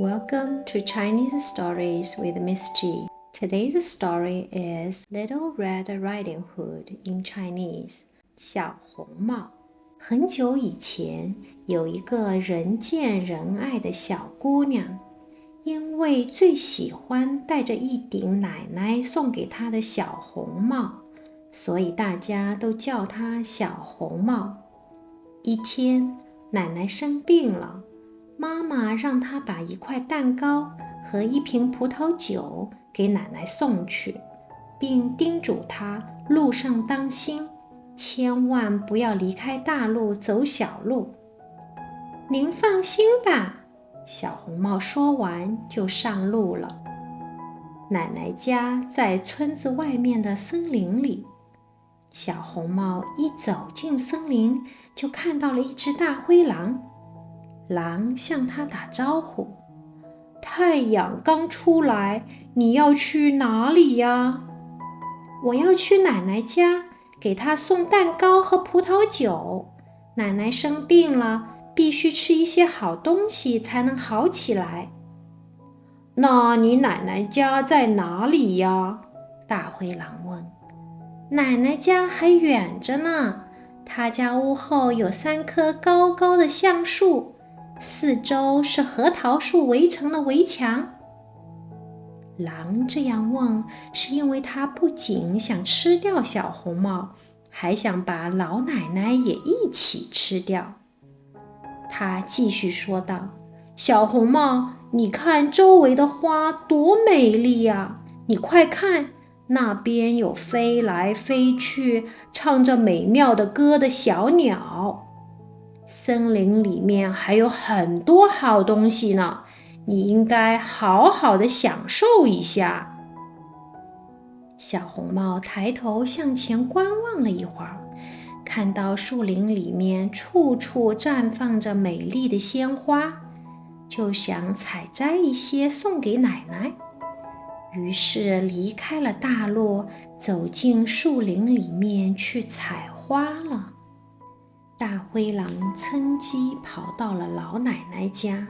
Welcome to Chinese Stories with Miss G. Today's story is Little Red Riding Hood in Chinese. 小红帽。很久以前，有一个人见人爱的小姑娘，因为最喜欢戴着一顶奶奶送给她的小红帽，所以大家都叫她小红帽。一天，奶奶生病了。妈妈让她把一块蛋糕和一瓶葡萄酒给奶奶送去，并叮嘱她路上当心，千万不要离开大路走小路。您放心吧，小红帽说完就上路了。奶奶家在村子外面的森林里，小红帽一走进森林，就看到了一只大灰狼。狼向他打招呼：太阳刚出来，你要去哪里呀？我要去奶奶家，给她送蛋糕和葡萄酒。奶奶生病了，必须吃一些好东西才能好起来。那你奶奶家在哪里呀？大灰狼问。奶奶家还远着呢，她家屋后有3棵高高的橡树，四周是核桃树围成的围墙。狼这样问，是因为他不仅想吃掉小红帽，还想把老奶奶也一起吃掉。他继续说道：小红帽，你看周围的花多美丽呀！你快看，那边有飞来飞去，唱着美妙的歌的小鸟。森林里面还有很多好东西呢，你应该好好的享受一下。小红帽抬头向前观望了一会儿，看到树林里面处处绽放着美丽的鲜花，就想采摘一些送给奶奶。于是离开了大路，走进树林里面去采花了。大灰狼趁机跑到了老奶奶家，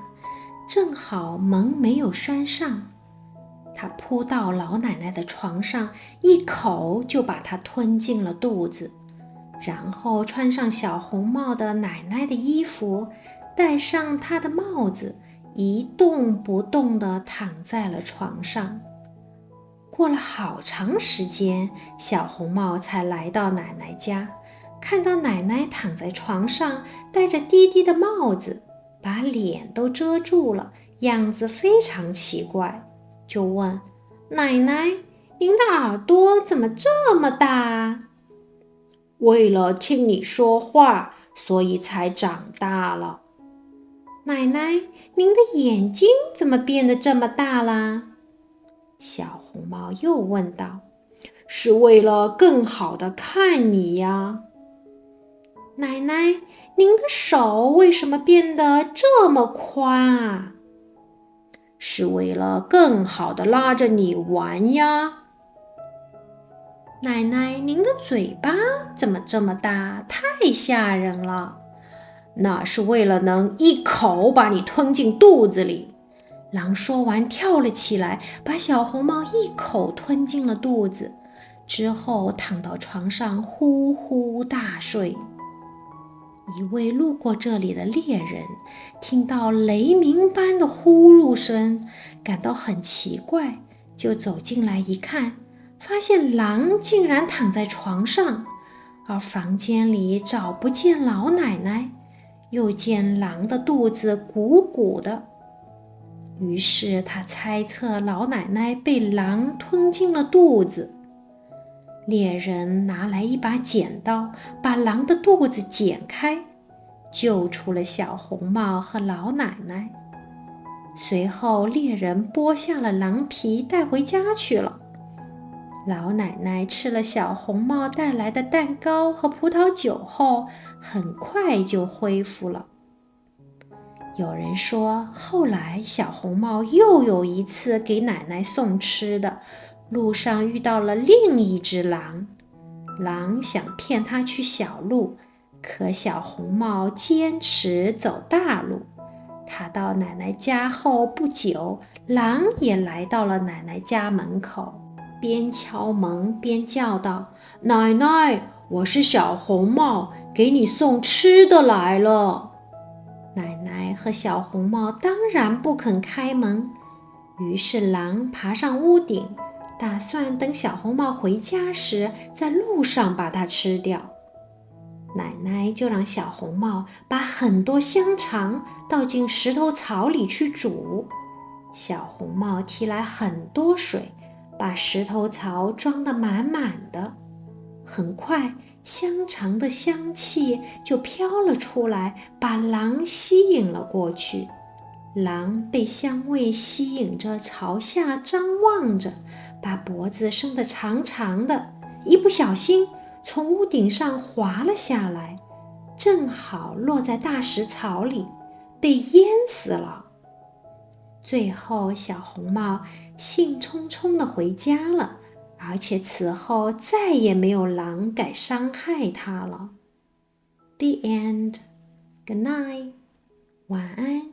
正好门没有拴上。他扑到老奶奶的床上，一口就把她吞进了肚子，然后穿上小红帽的奶奶的衣服，戴上她的帽子，一动不动地躺在了床上。过了好长时间，小红帽才来到奶奶家，看到奶奶躺在床上，戴着低低的帽子，把脸都遮住了，样子非常奇怪，就问：奶奶，您的耳朵怎么这么大？为了听你说话，所以才长大了。奶奶，您的眼睛怎么变得这么大啦？小红帽又问道。是为了更好地看你呀。奶奶，您的手为什么变得这么宽啊？是为了更好地拉着你玩呀。奶奶，您的嘴巴怎么这么大？太吓人了。那是为了能一口把你吞进肚子里。狼说完跳了起来，把小红帽一口吞进了肚子，之后躺到床上呼呼大睡。一位路过这里的猎人听到雷鸣般的呼噜声，感到很奇怪，就走进来一看，发现狼竟然躺在床上，而房间里找不见老奶奶，又见狼的肚子鼓鼓的。于是他猜测老奶奶被狼吞进了肚子。猎人拿来一把剪刀，把狼的肚子剪开，救出了小红帽和老奶奶。随后猎人剥下了狼皮带回家去了。老奶奶吃了小红帽带来的蛋糕和葡萄酒后，很快就恢复了。有人说，后来小红帽又有一次给奶奶送吃的，路上遇到了另一只狼。狼想骗他去小路，可小红帽坚持走大路，他到奶奶家后不久，狼也来到了奶奶家门口，边敲门边叫道：“奶奶，我是小红帽，给你送吃的来了。”奶奶和小红帽当然不肯开门，于是狼爬上屋顶，打算等小红帽回家时，在路上把它吃掉。奶奶就让小红帽把很多香肠倒进石头槽里去煮。小红帽提来很多水，把石头槽装得满满的。很快，香肠的香气就飘了出来，把狼吸引了过去。狼被香味吸引着，朝下张望着，把脖子伸得长长的，一不小心从屋顶上滑了下来，正好落在大石槽里，被淹死了。最后，小红帽兴冲冲地回家了，而且此后再也没有狼敢伤害它了。The end. Good night. 晚安。